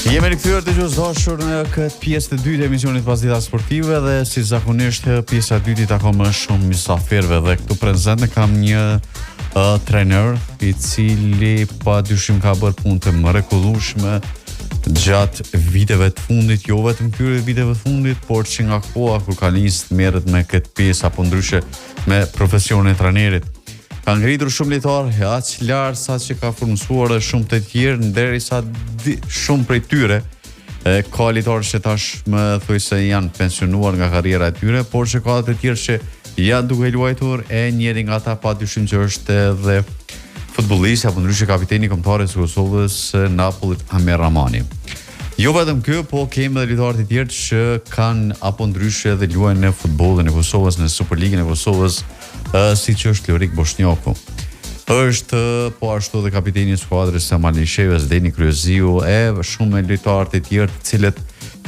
Jemi rikthyer të dashur në këtë pjesë të dytë të emisionit Pasdita Sportive dhe si zakonisht pjesa e dytë i takon më shumë mysafirëve dhe këtu prezant kam një trajner i cili padyshim ka bërë punë të mrekullueshme gjatë viteve të fundit, jo vetëm këtyre viteve të fundit, por që nga koha kur ka nisë merret me këtë pjesë apo ndryshe me profesionin e trajnerit. Ka ngritur shumë lojtarë, aq lart sa që ka formsuar edhe shumë të tjerë, derisa shumë prej tyre ka lojtarë që tash më thuaj se janë pensionuar nga karriera e tyre, por që ka të tjerë që janë duke luajtur e njëri nga ata padyshim që është edhe futbollist apo ndryshe kapiteni kombëtar i Kosovës Napolit Amer Ramani. Jo vetëm kjo, po kemi edhe lojtarë të tjerë që kanë apo ndryshe edhe luajnë në futbollin e Kosovës, në Superligën e Kosovës, siç është Lorik Boshnjaku. Është po ashtu edhe kapiteni i skuadrës së Malishevës Deni Kryeziu e shumë lojtarë të tjerë të cilët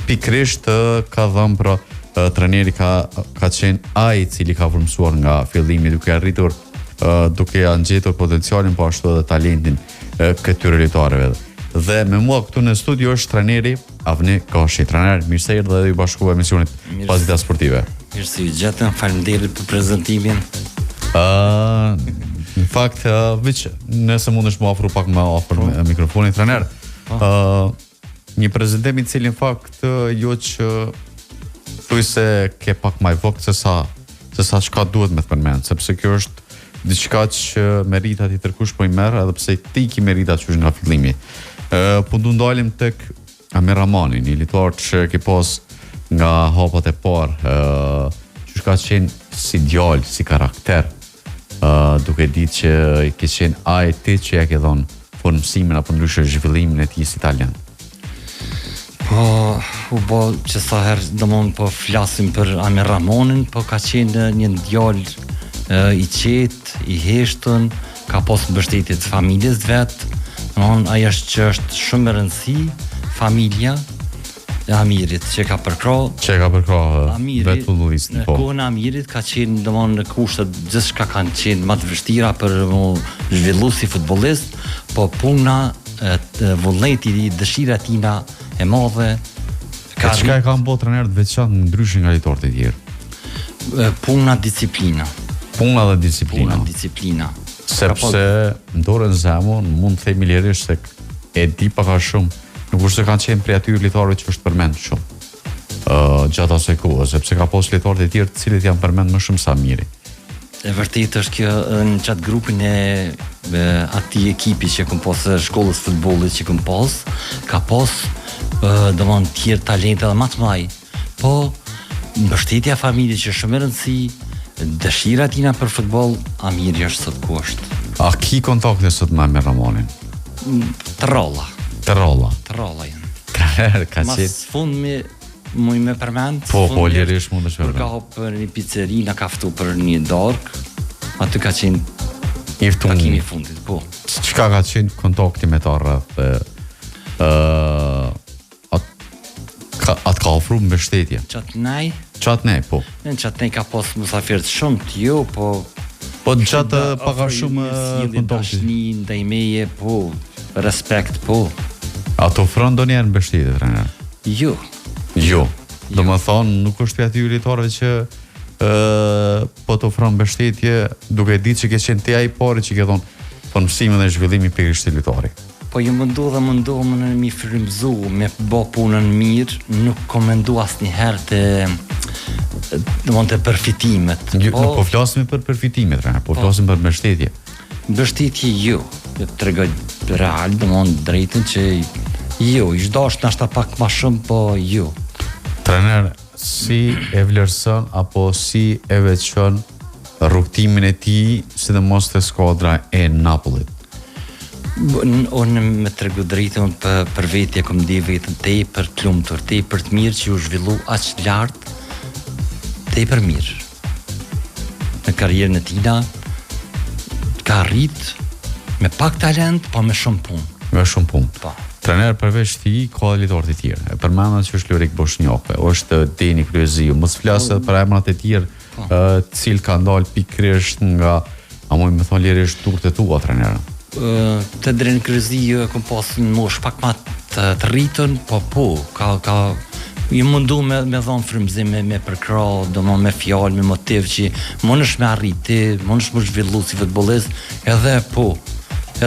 pikërisht ka dhënë pra trajneri ka qenë ai i cili ka formsuar nga fillimi duke arritur duke angjetur potencialin po ashtu edhe talentin këtyre lojtarëve. Dhe me mua këtu në studio është trajneri Avni Kashi. Trajner, mirë se erdhe dhe i bashkuar emisionit Pasdita Sportive. Mirë se u gjatën, faleminderit për prezantimin. Në fakt, veç nëse mundesh më afro pak më afër me mikrofonin trajner. Një prezantim i cili në fakt jo që thuaj se ke pak më vokt se sa çka duhet me të përmend, sepse kjo është diçka që meritat i tërkush po i merr, edhe pse ti ke meritat që është nga fillimi. Po du ndalim tek Amer Ramani, një lojtar që ke pas nga hapat e parë, që ka qenë si djalë, si karakter, duke ditë që i ke qenë ai ti që ja ke dhënë formësimin apo ndryshe zhvillimin e tij si italian. Po, u bë që sa herë domon po flasim për Amer Ramanin, po ka qenë një djalë i qetë, i heshtën, ka pas mbështetje të familjes vet. Ai është që është shumë e rëndësi familja e Amirit që ka përkrah vetë futbollistin. Në kohën e Amirit ka qenë domon në kushte gjithçka kanë qenë më të vështira për zhvilluar si futbollist, po puna vullneti i dëshira tina e madhe ka çka e kanë bërë trajner të veçantë ndryshe nga lojtarët e tjerë. Puna disiplina. Puna dhe disiplina. Sepse në dorën zemën mund të themi lirisht se e di pak a shumë, nuk është se kanë qenë prej atyre lojtarëve që është përmend shumë gjatë asaj kohe, sepse ka pas lojtarë të tjerë të cilët janë përmend më shumë se Amiri. E vërtetë është kjo në qatë grupin e atij ekipi që kam pas shkollës futbollit që kam pas, ka pas domon tjerë talente edhe më të mëdha. Po mbështetja familjes që shumë e rëndësishme, dëshira tina për futboll, Amiri është sot ku është. A ki kontakte sot me Amer Ramanin? Të rolla janë. Trajner ka qenë. Mas fund me përmend. Po, lirisht mund të shkojë. Ka për një pizzeri, na ka ftu për një darkë, aty ka qenë i ftun. Takimi i fundit, po. Çka ka qenë kontakti me ta rreth atë ka ofruar mbështetje. Çatnej, po. Në çatnej ka pas mysafirë shumë të jo, po gjatë pak a shumë kontakti. Ndaj meje, po, respekt, po. Ato ofron ndonjëherë mbështetje trajner? Jo. Domethënë nuk është aty lojtarëve që po të ofron mbështetje duke ditë që ke qenë ti ai i pari që ke dhënë formësimin dhe zhvillimin pikërisht të lojtarit. Po ju mundohem në mi frymëzu, me bë punën mirë, nuk komendu asnjëherë të përfitimet. Nuk po flasim për përfitimet, po flasim për mbështetje. Mbështetje jo, tregoj real, drejtën që jo, i zgdash nashta pak më shumë, po jo. Trajner, si e vlerëson apo si e veçon rrugtimin e tij, sidomos te skuadra e Napolit? Unë me tregu drejtën për vetje kom di vetën tepër të lumtur, tepër të mirë që u zhvillu aq lart, tepër mirë. Në karrierën e tina ka arrit me pak talent, po me shumë punë. Me shumë punë. Po. Trajner përveç ti ka lojtarë të tjerë. E përmendat që është Lorik Boshnjaku, është Deni Kryeziu, mos flas edhe për emrat e tjerë, të cilë kanë dalë pikërisht nga, a mund të thonë lirisht turët e tua trajner. Të Deni Kryeziu e kam pas në mosh pak më të rritën, po, ka i mundu me dhonë frymëzim, me përkra, do me fjalë, me motiv që mund është me arriti, mund është më zhvillu si futbollist, edhe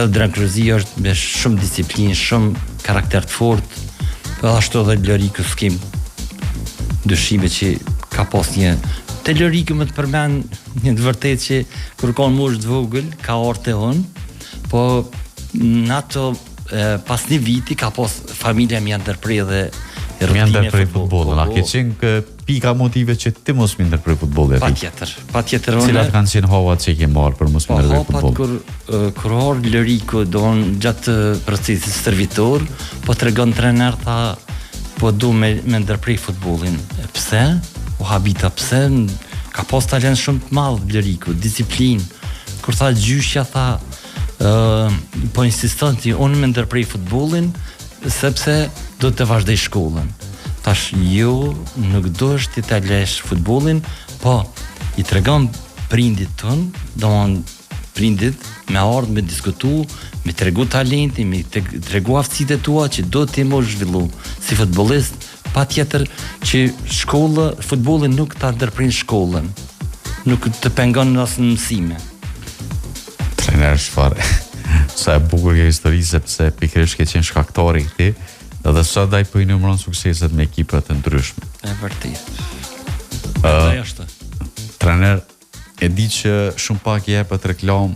Dren Kryzi është me shumë disiplinë, shumë karakter të fort, edhe ashtu edhe Loriku s'kem dyshime që ka pas një te Loriku më të përmend një të vërtet që kur ka moshë të vogël, ka orë të hënë, po në ato pas një viti ka pas familja më ndërprej dhe ndërprej futbollin. A ke qenë pika motive që ti mos më ndërprej futbollin? Patjetër. Cilat kanë qenë havat që ke marrë për mos më ndërprej futbollin? Kur orë Loriku gjatë procesit servitor, po tregon trener tha po du me ndërprej futbollin. Pse? U habita pse? Ka pas talent shumë të madh Loriku, disiplinë. Kur tha gjyshja tha po insiston ti unë me ndërprej futbollin sepse do të vazhdoj shkollën. Tash nuk do është ti ta lësh futbollin, po i tregon prindit ton, prindit me ardhë, me diskutu, me tregu talenti, me tregu aftësitë tua që do të më zhvillu si futbollist, patjetër që futbollin nuk ta ndërprin shkollën, nuk të pengon as në mësime. Trener çfarë? Sa e bukur kjo histori sepse pikërisht ke qenë shkaktari i këtij, edhe sa dai po i numëron sukseset me ekipa të ndryshme. E vërtet. Është. Trener, e di që shumë pak i jepet reklam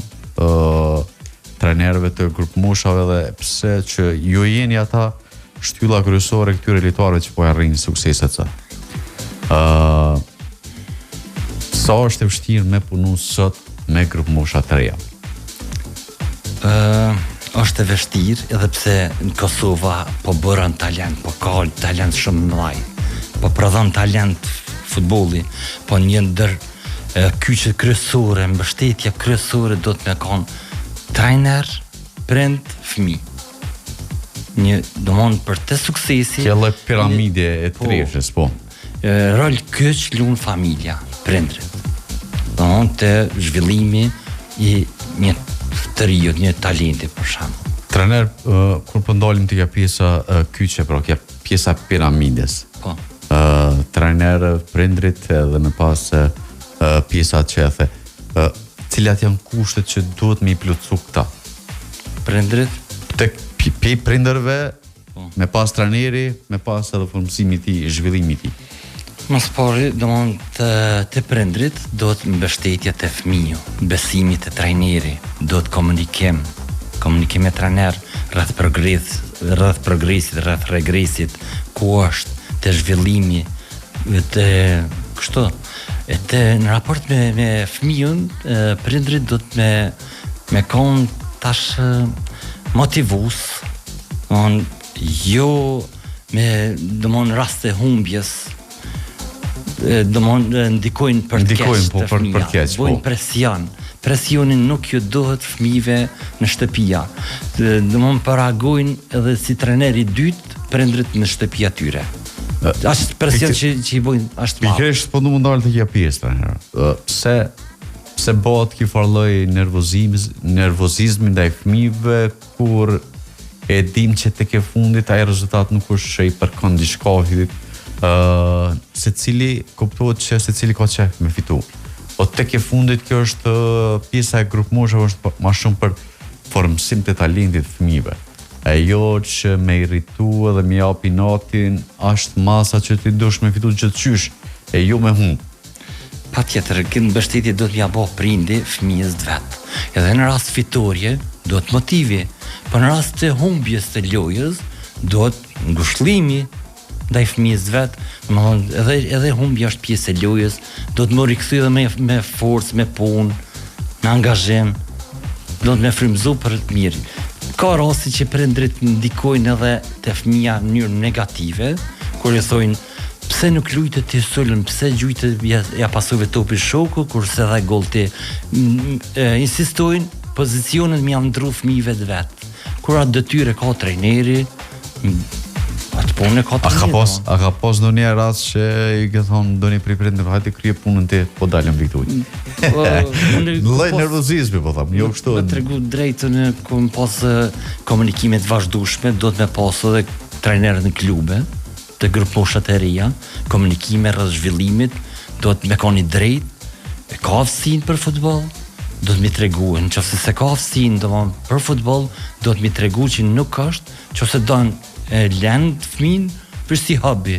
trenerëve të grup moshave dhe pse që ju jeni ata shtylla kryesore këtyre lojtarëve që po arrin sukseset sa. Sa është e vështirë me punu sot me grup mosha të reja? Është e vështirë edhe pse në Kosova po bërën talent, po ka talent shumë mëdhaj, po prodhon talent futbolli, po një ndër kyçe kryesore, mbështetja kryesore do të më kanë trajner, prind, fëmijë. Një domon për të suksesi. Kjo lloj piramide e treshës, po. Rol kyç lun familja, prindrit. Domon të zhvillimi i një të rijut, një talenti për shembull. Trener, kur po ndalim te kjo pjesa kyçe, pra kjo pjesa piramides. Po. Trener, prindrit edhe më pas pjesa që e the. Cilat janë kushtet që duhet me i plotësu këta? Prindrit? Tek prindërve, me pas trajneri, me pas edhe formësimi i tij, zhvillimi i tij. Mos pari, domon të prindrit do të mbështetja të fëmijë, besimi të trajneri, do të komunikim me trajner rreth progresit, rreth regresit, ku është të zhvillimi të kështu. Në raport me fëmijën, prindrit do të me konë tash motivus, jo me raste humbjes, ndikojnë për të keq të fëmija, bojnë presion. Presionin nuk ju dohet fëmijëve në shtëpia. Paragojnë edhe si treneri dytë prindrit në shtëpia tyre. Ashtë presion që i bojnë ashtë madh. Pikërisht po ndu ndalë të kjo pjesë, trener. Pse bëhet kjo farloj nervozizmi ndaj fëmijëve kur e dim që tek e fundit ai rezultat nuk është që i përkon diçka, secili kuptohet që secili ka qef me fitu. O tek e fundit kjo është pjesa e grup moshave është më shumë për formësim të talentit fëmijëve. Ajo që me irritu edhe me japi natin është masa që ti dush me fitu gjithçysh, e jo me humb. Patjetër, këtë mbështetje do t'ja bëj prindi fëmijës vet. Edhe në rast fitorie do të motivi, por në rast të humbjes të lojës do të ngushëllimi ndaj fëmijës vet, edhe humbja është pjesë e lojës, do të më rikthy edhe me forcë, me punë, me angazhim, do të më frymëzu për të mirë. Ka raste që prindrit ndikojnë edhe te fëmia në mënyrë negative, kur i thojnë pse nuk luajtë ti sulën, pse gjujtë ja pasove topi shoku, kurse dha gol ti. Insistojnë pozicionet me janë ndru fëmijëve të vet. Kur atë detyre ka trajneri, atë punë ka trajneri. A ka pas ndonjë rast që i ke thonë ndonjë prindër, hajde krye punën ti, po dalëm viktuj. Lloj nervozizmi po them, jo kështu. Të tregu drejtën ku pas komunikimet vazhdueshme, do të më pas edhe trajnerët në klube, të grupushat e reja, komunikime rreth zhvillimit, do të me koni drejt, e ka aftësinë për futboll, do të mi tregu, nëse se ka aftësinë domethënë për futboll, do të mi tregu që nuk është, nëse don e lën fëmin për si hobi.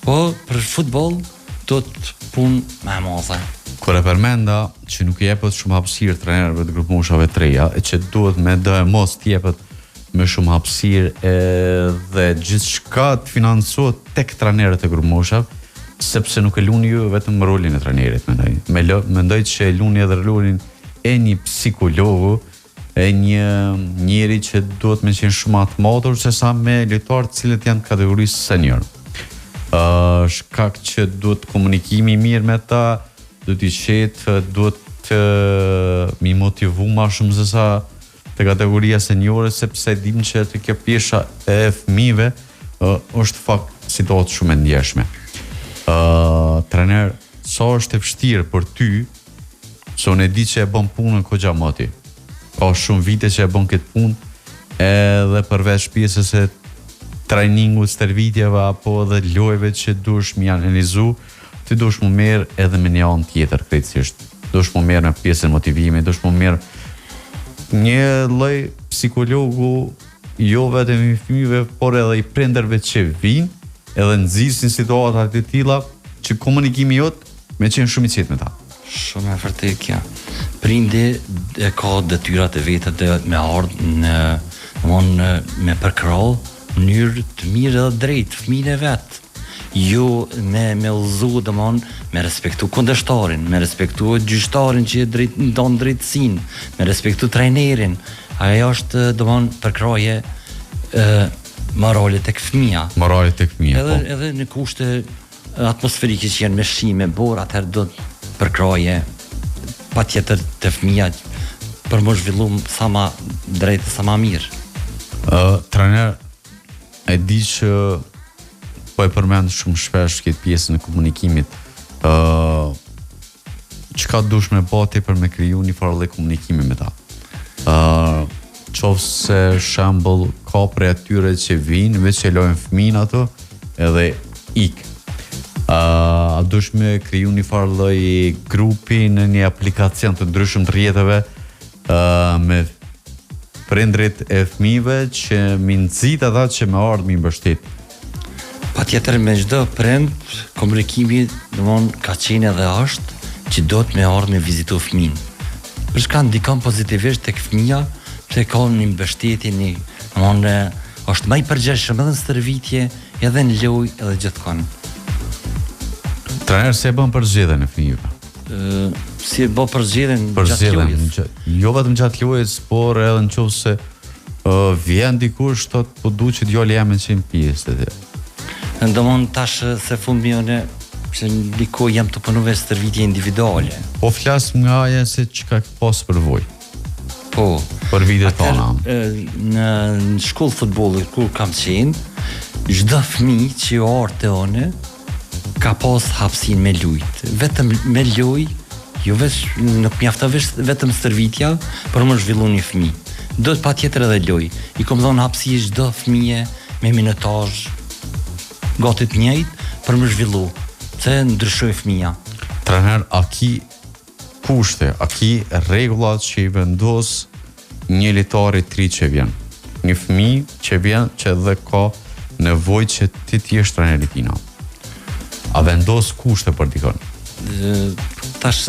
Po për futboll do të punë më e madhe. Kur e përmenda që nuk i jepet shumë hapësirë trajnerëve të grupmoshave të reja, e që duhet me do e mos të jepet me shumë hapësirë dhe gjithçka të financohet tek trajnerët e grupmoshave, sepse nuk e luni ju vetëm rolin e trajnerit, mendoj që e luni edhe rolin e një psikologu, e një njeri që duhet me qenë shumë atë matur se sa me lojtarët cilët janë kategorisë senior. Shkak që duhet komunikimi mirë me ta, duhet i qetë, duhet të mi motivu ma shumë se sa të kategoria seniore, sepse dim që të kjo pjesha e fëmijëve është fakt situatë shumë e ndjeshme. Trener, sa është e vështirë për ty, se unë e di që e bën punën kogja moti. Ka shumë vite që e bën këtë punë, edhe përveç pjesës e trajningut, stërvitjeve apo edhe lojeve që dush mi analizu, ti dush më merë edhe me një anë tjetër krejtësisht. Dush më merë me pjesën motivimi, dush më merë një lloj psikologu, jo vetëm i fëmijëve, por edhe i prindërve që vinë, edhe nxisin situata të tilla që komunikimi jot me qenë shumë i qetë me ta. Shumë e vërtetë kjo. Prindi e ka detyrat e veta dhe me ardhë me përkrall mënyrë të mirë dhe drejt fëmijën e vet. Jo me ullzu me respektu kundërshtarin, me respektu gjyqtarin që don drejtësinë, me respektu trajnerin. Ajo është përkraje morale tek fëmia. Morale tek fëmia. Edhe në kushte atmosferike që janë me shi, me borë, atëherë do të përkraje patjetër të fëmia për më zhvillu sa ma drejt, sa ma mirë. Trener, e di që po e përmend shumë shpesh këtë pjesën e komunikimit. Çka dush me bati për me kriju një farë lloj komunikimi me ta. Qofse shembull ka prej atyre që vinë, veç e lojnë fëmin ato, edhe ik. Dush me kriju një farë lloj grupi në një aplikacion të ndryshëm të rrjeteve me prindrit e fëmijëve që mi nxit ata që me ardhmë mi mbështet. Patjetër me çdo prind komunikimi ka qenë edhe është që do të me ardhmë me vizitu fëmin. Për shka ndikon pozitivisht tek fëmia, pse ka një mbështetje, është më i përgjegjshëm edhe në stërvitje, edhe në lojë, edhe gjithkohë. Trener, si e bën përzgjedhjen e fëmijëve? Si e bën përzgjedhjen gjatë lojës? Jo vetëm gjatë lojës, por edhe nëse vjen dikush thotë po du që djali jam me qenë pjesë të. Ndomon tash se fëmijën që ndiko jam të punuar stërvitje individuale. Po flas nga ajo se çka pas përvoj. Po, për vitet tona. Në shkollë futbolli kur kam qenë, çdo fëmijë që ardh te one ka pas hapësinë me lujt. Vetëm me lojë, jo nuk mjafton vetëm stërvitja për më zhvillu një fëmijë. Do të patjetër edhe lojë. I kam dhënë hapësi çdo fëmijë me minutazh gati të njëjtë për më zhvillu, se ndryshoj fëmija. Trener, a ki kushte, a ki rregullat që i vendos një lojtar i tri që vjen? Një fëmijë që vjen që dhe ka nevojë që ti jesh trajneri i tij. A vendos kushte për dikon? Tash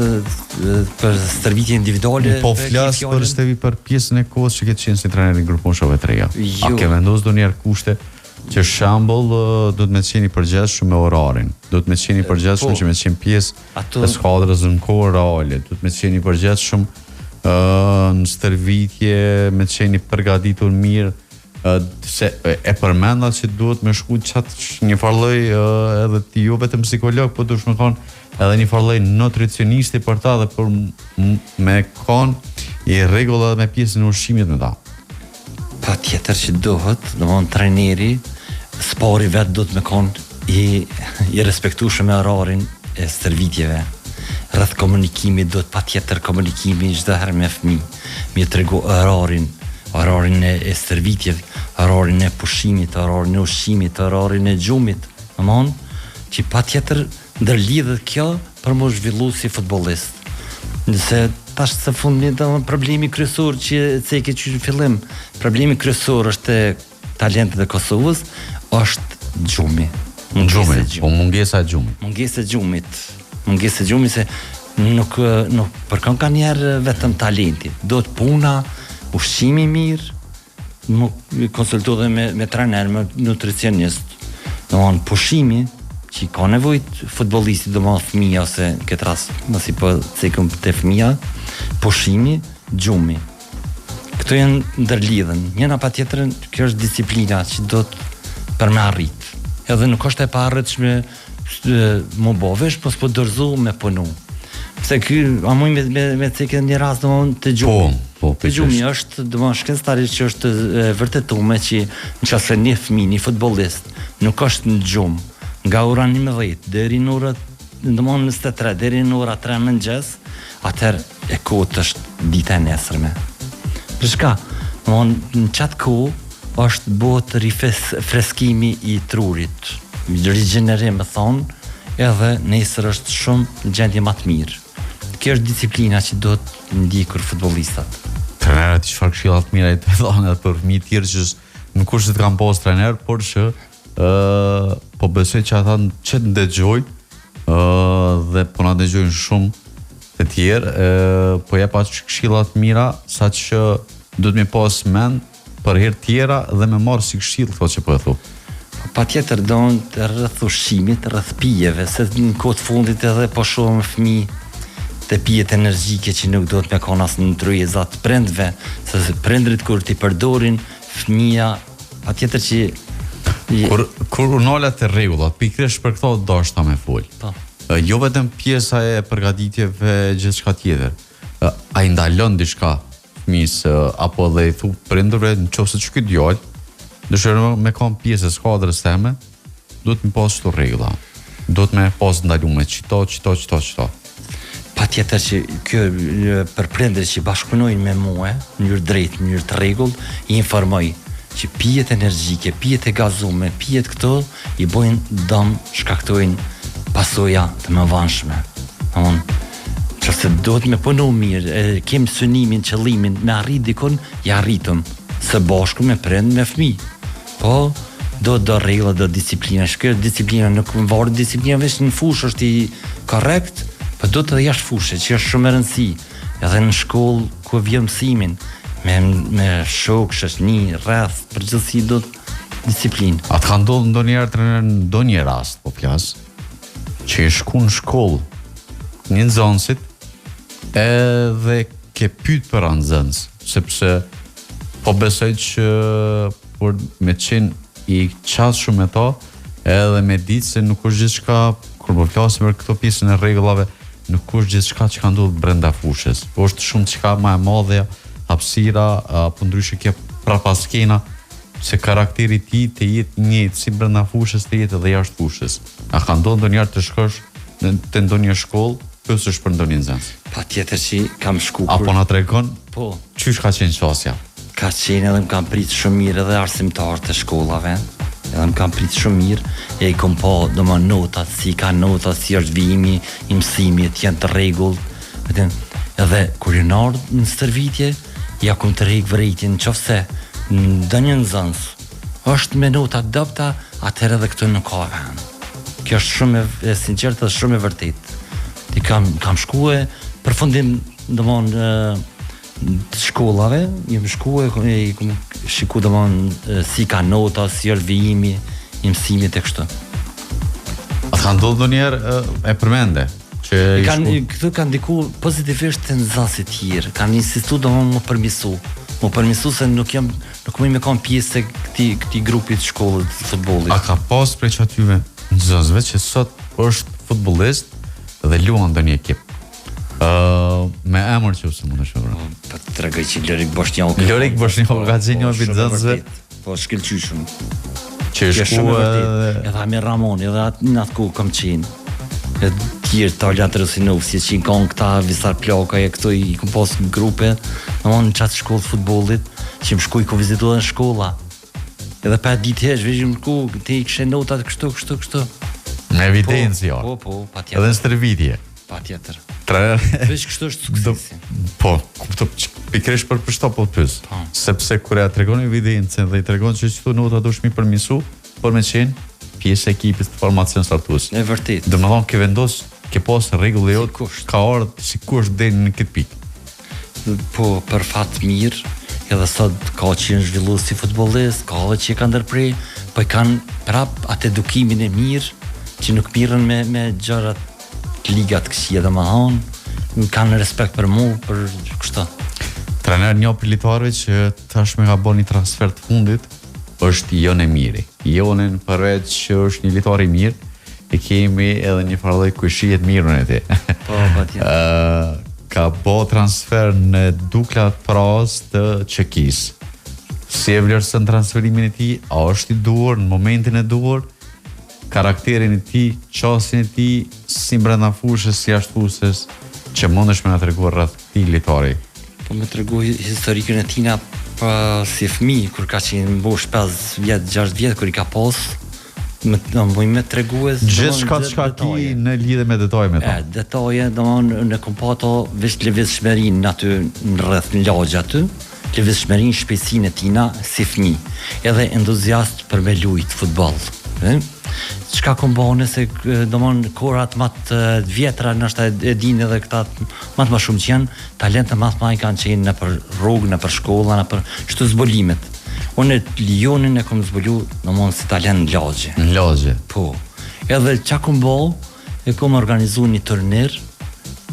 për stërvitje individuale. Po flas për pjesën e kohës që ke qenë si trajner i grupmoshave të reja. A ke vendos ndonjëherë kushte që shembull do të më qeni përgjithshëm me orarin, do të më qeni përgjithshëm që më qen pjesë të skuadrës në kohë reale, do të më qeni përgjithshëm në stërvitje, më qeni përgatitur mirë, se e përmenda që duhet me shku qatë një farloj edhe ti jo vetëm psikolog, po duhet me konë edhe një farloj nutricionisti për ta dhe për me konë i rregulla me pjesën e ushqimit me ta. Pa tjetër që duhet, trajneri, spori vetë do të me konë i respektueshëm me orarin e stërvitjeve. Rreth komunikimit do të pa tjetër komunikimi çdo herë me fëmijë, mi tregu orarin e stërvitjeve, orarin e pushimit, orarin e ushqimit, orarin e gjumit, domthon që patjetër ndërlidhet kjo për më zhvillu si futbollist. Nëse tash së fundi problemi kryesor që e ke qenë në fillim, problemi kryesor është talentet e Kosovës, është gjumi. Mungesa e gjumit. Mungesa e gjumit se nuk përkon ka njerë vetëm talenti. Do të puna, ushqimi mirë, nuk konsultu dhe me trener, me nutricionist. Domthon pushimi që ka nevojt futbollisti, domthon fëmija ose në këtë rast, nësi po cekëm të fëmija, pushimi, gjumi. Këto janë ndërlidhen. Njëna patjetër, kjo është disiplina që do të për me arrit. Edhe nuk është e pa arritshme më bovesh, po s'po dorëzu me punu. Se ky amuj me cekë një rast domthon të gjumi. Të gjumi është domthon shkencëtarisht që është vërtetuar që nëse një fëmijë, një futbollist nuk është në gjumë nga ora 11 deri në orën domthon 23 deri në ora 3 mëngjes, atëherë e kohët është dita e nesërme. Për shka? Domthon në çat kohë është bëhet freskimi i trurit, rigjenerim më thonë, edhe nesër është shumë gjendje më të mirë. Kjo është disiplina që do të ndikur futbollistat. Trenerët çfarë këshilla të mira i të thonë edhe për fëmijë të tjerë që nuk kushtet kanë pas trener, por që po besoj që ata që të ndëgjojnë dhe po na dëgjojnë shumë të tjerë, po jep atë këshilla të mira saqë duhet më pas mend për herë tjera dhe me marrë si këshill këto që po e thu. Patjetër don rreth ushqimit, rreth pijeve, se në kohë të fundit edhe po shohim fëmijë të pijet energjike që nuk do të me konë asë në tryezat prindve, se prindrit kur t'i përdorin fëmija, patjetër që kur unalet e rregullat, pikërisht për këto dashta me fol. Jo vetëm pjesa e përgatitjeve gjithçka tjetër. A i ndalon diçka fëmijës apo dhe i thu prindërve nëse që ky djalë dëshiron me kon pjesë e skuadrës teme, duhet më pas çto rregulla. Duhet më pas ndaluar çto. Patjetër që kjo për prindërit që bashkëpunojnë me mua në mënyrë drejtë, në mënyrë të rregullt, i informoj që pijet energjike, pijet e gazume, pijet këto i bojnë dëm, shkaktojnë pasoja të mëdhenshme. Nëse do të me punu mirë, kem synimin, qëllimin, me arrit dikon, ja arritëm, së bashku me prind, me fëmijë. Po, do rregulla, do disiplina. Shkjo disiplina nuk më varet disiplina veç në fushë është i korrekt, po do të dhe jashtë fushë, që është shumë e rëndësi. Edhe në shkollë ku vjen mësimin, me shok, shoqëni, rreth, përgjithësi do të disiplinë. A të ka ndodhur ndonjëherë në ndonjë rast, po flas, që e shku në shkollë një nxënësit edhe ke pyet për nxënës, sepse po besoj që por me qenë i qatë shumë me to, edhe me ditë se nuk është gjithçka, kur po flasim për këto pjesën e rregullave, nuk është gjithçka që ka ndodhur brenda fushës. Po është shumë çka më e madhe, hapësira, apo ndryshe ke prapaskena, se karakteri i tij të jetë njëjtë si brenda fushës, të jetë edhe jashtë fushës. A ka ndodhur ndonjëherë të shkosh në ndonjë shkollë, pyesësh për ndonjë nxënës? Patjetër që kam shku. Apo na tregon? Po. Çysh ka qenë çështja? Ka qenë edhe më kam pritë shumë mirë edhe arsimtarë të shkollave, edhe më kam pritë shumë mirë, e i kom po do më notat, si ka notat, si është vijimi, i mësimit, janë të rregullt, edhe kur ju ardhë në stërvitje, ja kom të rregë vërejtjen, qofse në dënjë nxënës është me notat dopta, atëherë edhe këtë nuk ka vend. Kjo është shumë e sinqertë dhe shumë e vërtetë. Ti kam shkuë përfundim domthonë të shkollave, jam shkuar i kam shiku domthonë si ka nota, si është vijimi i mësimit e kështu. A ka ndodhur ndonjëherë e përmende që këtu kanë ndikuar pozitivisht të nxënësit të tjerë, kanë insistuar domthonë më përmisu se nuk më me kanë pjesë e këtij grupi të shkollës të futbollit. A ka pas prej atyve nxënësve që sot është futbollist dhe luan ndonjë ekip? Me emër që ose mund të shohë. Po të tregoj që Lorik Boshnjak. Lorik Boshnjak ka qenë një nxënësve. Po shkëlqyshëm. Që shkua edhe Amir Ramon, edhe në atë ku kam qenë. E tjerë Taljan Trosinov, si që i kanë këta Visar Plaka, e këto i kom pas në grupe, në çat shkollë futbollit, që më shkoj ku vizituar në shkolla. Edhe pa ditë hesh, veshim ku ti kishe notat kështu. Me evidencë, jo. Po, patjetër. Edhe në stërvitje. Patjetër. Veç kështu është suksesi. Po, kuptoj pikërisht për shtopull pyes. Sepse kur ja tregon evidencën dhe i tregon se çto nota do shmi përmirësu, por me qenë pjesë e ekipit të formacion statues. Në vërtet. Domethënë ke vendos, ke pas rregull jot, ka ardhur sikur deri në këtë pikë. Po, për fat mirë, edhe sot ka që janë zhvilluar si futbollist, ka edhe që kanë ndërprej, po i kanë prap atë edukimin e mirë që nuk mirën me gjërat ligat kësi edhe më hanë, kanë respekt për mu, për kështë. Trener një për litarëve që tashme ka bo një transfer të fundit, është Jon e Miri. Jonin përveç që është një litar i mirë, e kemi edhe një farloj kujshijet mirën e ti. Po, patjetër. Ka bo transfer në Dukla Praz të Çekis. Si e vlerëson transferimin e tij, a është i duhur në momentin e duhur? Karakterin e tij, qasjen e tij, si brenda fushës, si jashtë fushës, që mundesh me na treguar rreth këtij lojtari. Po më tregu historikën e tina pa si fëmijë kur ka qenë mbosh 5 vjet, 6 vjet kur i ka pas, më tregues gjithçka ki në lidhje me detajet me ta. Detaje, domthonë në kompato veç lëvizshmërinë aty në rreth në lagje aty, lëvizshmërinë, shpejtësinë e tina si fëmijë, edhe entuziast për me lujt futboll. Çka kombone se domon korat më të vjetra ndoshta e dinë edhe këta më të shumë që janë talente më të mëdha kanë qenë në për rrugë, në për shkolla, në për çdo zbulimet. Unë Lionin e kam zbulu domon si talent në lagje. Në lagje. Po. Edhe çka kombo e kam organizuar një turnir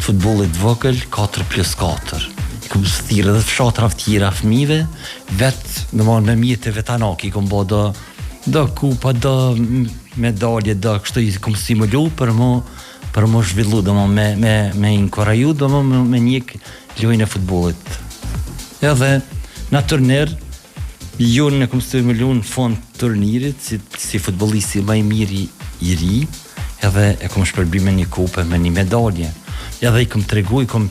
futbollit vogël 4+4. Kam thirrë edhe fshatra të tjera fëmijëve, vet domon me mjetë vetanaki kombo do kupa, do medalje, do kështu i kom stimulu për më zhvillu, do me inkoraju, do me njek lojën e futbollit. Edhe në turnir, jonë në kom stimulu në fond turnirit, si futbollisti më i mirë i ri, edhe e kom shpërbim me një kupe, me një medalje. Edhe i kom tregu, i kom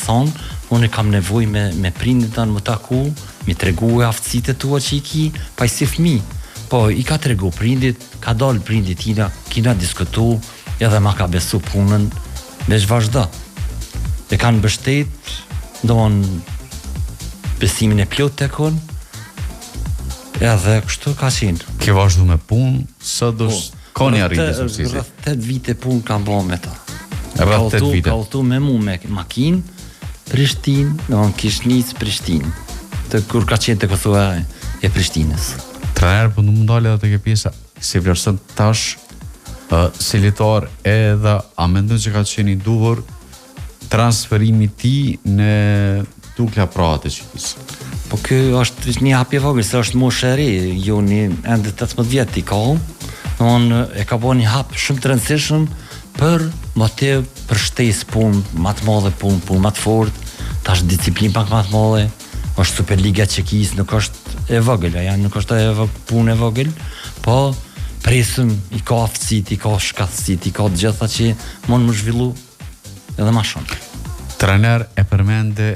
thonë, unë e kam nevoj me prindit tanë më taku, mi tregu e aftësit e tua që i ki, pa i si fëmi. Po, i ka tregu prindit, ka dalë prindit tina, kina diskutu, edhe ma ka besu punën, veç vazhda. E kanë bështet, ndonë besimin e plot të kon, edhe kështu ka qenë. Ke vazhdu me punë, së ka një arritë e suksesi. Rrëth 8 vite punë kam bo me ta. Rrëth 8 vite. Ka ulltu me mu me makinë, Prishtinë, ndonë Kishnicë, Prishtinë. Të kur ka qenë të këthua e Prishtinës. Trener, për në mundale edhe të ke pjesa, si vlerëson tash si litar edhe a mendon që ka qenë i duhur transferimi ti në Dukla Praz të Çekis? Po kjo është një hapje vogël, se është moshë e re, Joni ende 18 vjet i ka, domthonë e ka bërë një hap shumë të rëndësishëm për më të përshtes punë, më të madhe punë më të fortë, tash disiplinë pak më të madhe. Është Superliga Çekis, nuk është e vogël, nuk është punë e vogël, po presëm i ka aftësit, i ka shkatësit, i ka të gjitha që mund më zhvillu edhe ma shumë. Trener e përmende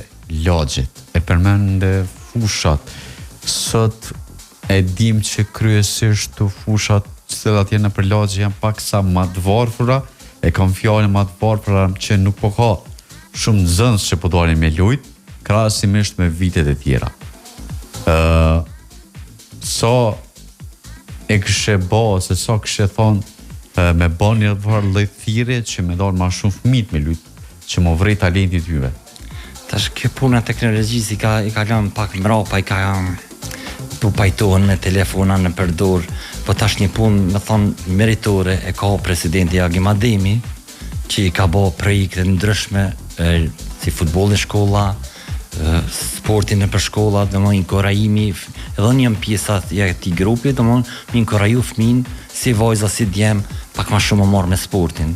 lagjet, e përmende fushat. Sot e dim që kryesisht të fushat që të janë për lagje janë pak sa ma të varfëra, e kam fjallën ma të varfëra që nuk po ka shumë zënës që po dojnë me lujt, krahasimisht me vitet e tjera. So e këshe bo, ose so këshe thonë me bo një lloj thirrje që me dorë ma shumë fëmijë me lujt, që më vrej talenti tyve. Tash kjo puna teknologjisë i ka lënë pak mrapa, i ka po pajtohen me telefona në përdor, po tash një punë me thonë meritore e ka presidenti Agim Ademi, që i ka bo projekte ndryshme si futbolli shkolla, sportin në për shkolla, domthonë inkorajimi, edhe një pjesa e këtij grupi, domthonë me inkoraju fëmin si vajza si djem, pak më shumë marr me sportin.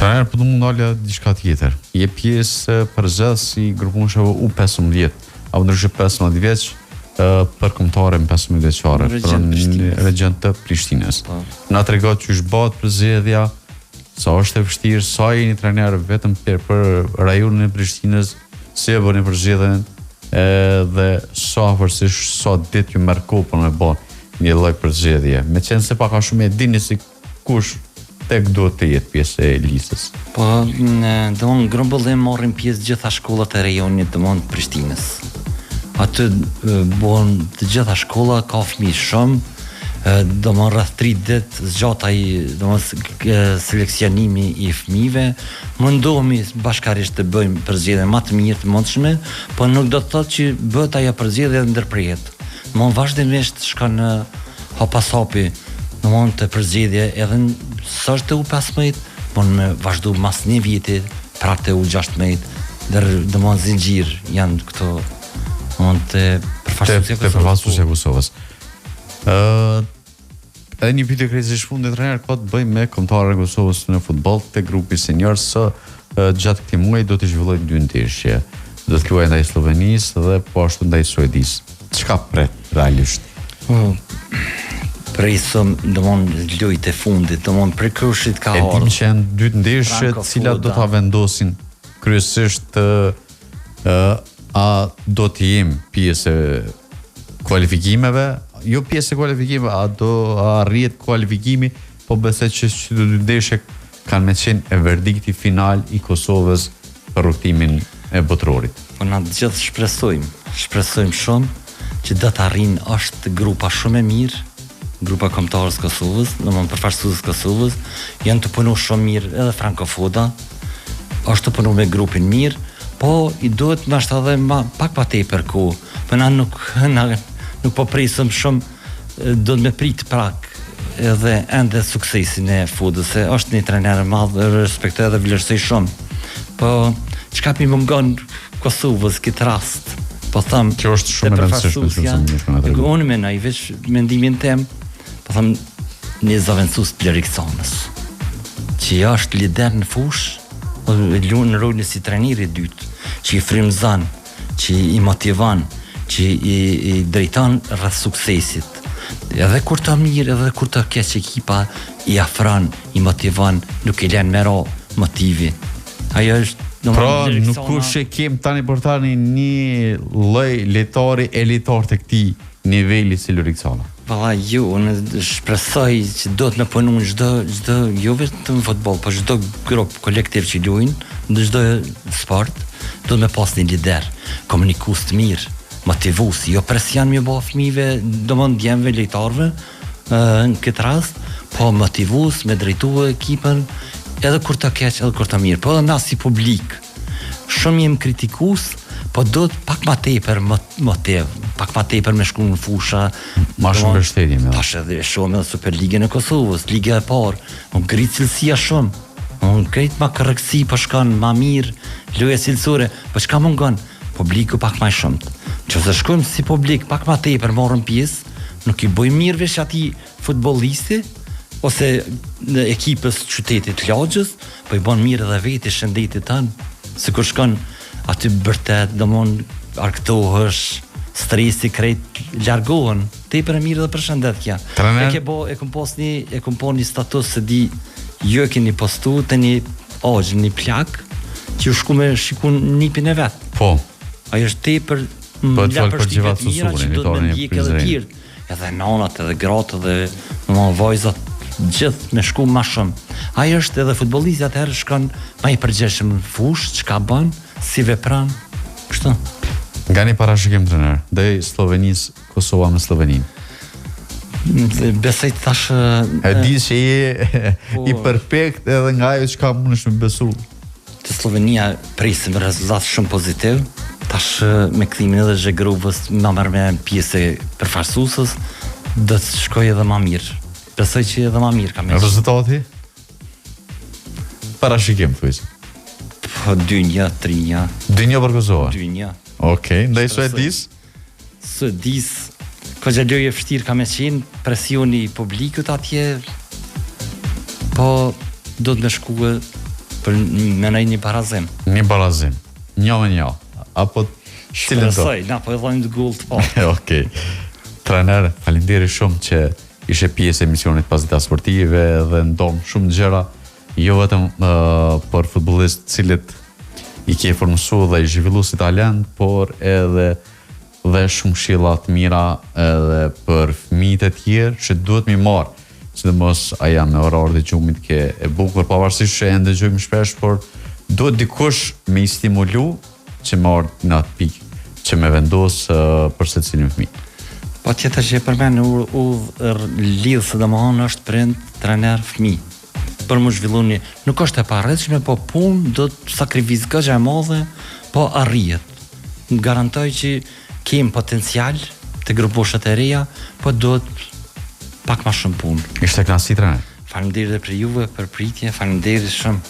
Trener, po të mundale diçka tjetër. Je pjesë përgjithë si grupunshave U15, apo ndryshe 15 vjeç për kombëtare në 15 vjeçare në region të Prishtinës. Na tregon që është bëhet përzgjedhja, sa është e vështirë, sa jeni trener vetëm për rajonin e Prishtinës, si e bëni përzgjedhjen, dhe sa afërsisht sa ditë ju merr kohë për me bën një lloj përzgjedhje. Meqense se pak a shumë e dini si kush tek duhet të jetë pjesë e listës. Po, domon grumbullim morrin pjesë gjitha shkollat e rajonit domon Prishtinës. Aty bon të gjitha shkolla ka fëmijë shumë, domon rreth 3 ditë zgjat ai domon seleksionimi i fëmijëve. Mundohemi bashkarisht të bëjmë përzgjedhje më të mirë të mundshme, po nuk do të thotë që bëhet ajo përzgjedhje ndërpritet. Domon vazhdimisht shkon në hapasapi domon të përzgjedhje edhe s'është U15, po me vazhdu mas një viti, prapë të U16, domon zinxhir janë këto domon të përfaqësuesve e Kosovës. Edhe një pyetje kryesisht fundit trajner ka të bëjë me kombëtarën e Kosovës në futboll te grupi senior së gjatë këtij muaji do të zhvillojë 2 ndeshje. Do të luajë ndaj Slovenisë dhe po ashtu ndaj Suedisë. Çka pret realisht? Presim domon lojtë e fundit, domon prekurshit ka ardhur. E dim që janë 2 ndeshje të cilat do ta vendosin kryesisht a do të jem pjesë e kualifikimeve, jo pjesë e kualifikimeve, a arrihet kualifikimi, po besoj që këto 2 ndeshje kanë me qenë e verdikti final i Kosovës për rrugtimin e botrorit. Po na gjithë shpresojmë shumë që do të arrijnë, është grupa shumë e mirë, grupa kombëtarës Kosovës, domon përfaqësues Kosovës, janë të punuar shumë mirë edhe frankofoda, është të punuar me grupin mirë, po i duhet ndoshta edhe pak pa tepër kohë, po na nuk po presim shumë, do të më prit prak edhe ende suksesin e futbollit, se është një trajner i madh, respektoj edhe vlerësoj shumë. Po çka më mungon Kosovës këtë rast? Po them, kjo është shumë e rëndësishme. Unë mendoj veç mendimin tim, po them një zaventsus Pleriksonës, që është lider në fushë, luan në rolin si trajneri i dytë, që i frymëzon, që i motivon, që i drejton rreth suksesit. Edhe kur të mirë, edhe kur të keq ekipa, i afron, i motivon, nuk i lën me ro motivi. Ajo është pra nuk kush e kem tani për tani një lloj lojtari elitar të këtij niveli si Loriksona. Valla unë shpresoj që do të më punojnë çdo jo vetëm në futboll, por çdo grup kolektiv që luajnë në çdo sport, do të më pas një lider, komunikues të mirë, motivues, jo presion më bë fëmijëve, domon djemve lojtarëve në këtë rast, po motivues me drejtuar ekipën edhe kur të keq, edhe kur të mirë, po edhe na si publik. Shumë jem kritikues, po do të pak ma tepër motiv, pak ma tepër me shku në fusha. Ma shumë mbështetje me. Tash edhe shumë edhe Superligën e Kosovës, Liga e parë, unë ngrit cilësia shumë. Unë krejt ma korreksi, po shkon ma mirë, loja cilësore, po çka mungon? Publiku pak ma shumë. Nëse shkojmë si publik pak ma tepër morëm pjesë, nuk i bëjmë mirë veç atij futbollisti ose në ekipës qytetit Lagjës, po i bën mirë edhe vetë shëndetit tanë. Se kur shkon aty bërtet, domon arktohesh, stresi krejt largohen, tepër e mirë edhe për shëndetja. E kom po një status se di jo e keni postu të një agjë, një plak, që u shku me shikun nipin e vetë. Po. Ajo është tepër la përshtypjet mira që do të më ndjek edhe tjerë. Edhe nanat, edhe gratë, edhe vajzat, gjithë me shku ma shumë. Ajo është edhe futbollisti atëherë shkon ma i përgjeshëm në fushë, çka bën, si vepron, kështu. Nga një parashikim trajner, ndaj Slovenisë, Kosova me Sloveninë. Besoj tash e di që je i perfekt edhe nga ajo çka mundesh me besu. Te Slovenia presim rezultat shumë pozitiv. Tash me kthimin edhe Zhegrovës, më marr me pjesë përfaqësuesës, do të shkojë edhe më mirë. Besoj që edhe më mirë kam. Rezultati? Parashikim thuaj. Po 2-1, 3-1. 2-1 për Kosovë. 2-1. Okej, ndaj Suedis, ka gjalloj e vështirë ka me qenë, presioni publikut atje, po do të me shkue për menaj një barazim. Një barazim, një me një, apo cilën do? Shpresoj, na po e dhojmë të gull të po. Okej. Trener, faleminderit shumë që ishe pjesë e emisionit Pasdita Sportive dhe ndonë shumë gjëra, jo vetëm për futbollistë cilët i ke formësu dhe i zhvillu si talent, por edhe dhe shumë këshilla të mira edhe për fëmijët e tjerë që duhet mi marë, sidomos aja me orar dhe gjumit ke e bukur, pavarësisht që e ndëgjojmë shpesh, por duhet dikush me i stimulu që marrë në atë pikë, që me vendosë për secilin fëmijë. Po tjetër që e përmen u lidhë së domethënë është prind, trener, fëmijë. Për më zhvillu nuk është e parrëtshme, po punë do të sakrificë goxha e madhe, po arrihet. Më garantoj që kem potencial të gruposhët e reja, po duhet pak më shumë punë. Ishte kënaqësi trener. Faleminderit edhe për juve, për pritje, faleminderit shumë.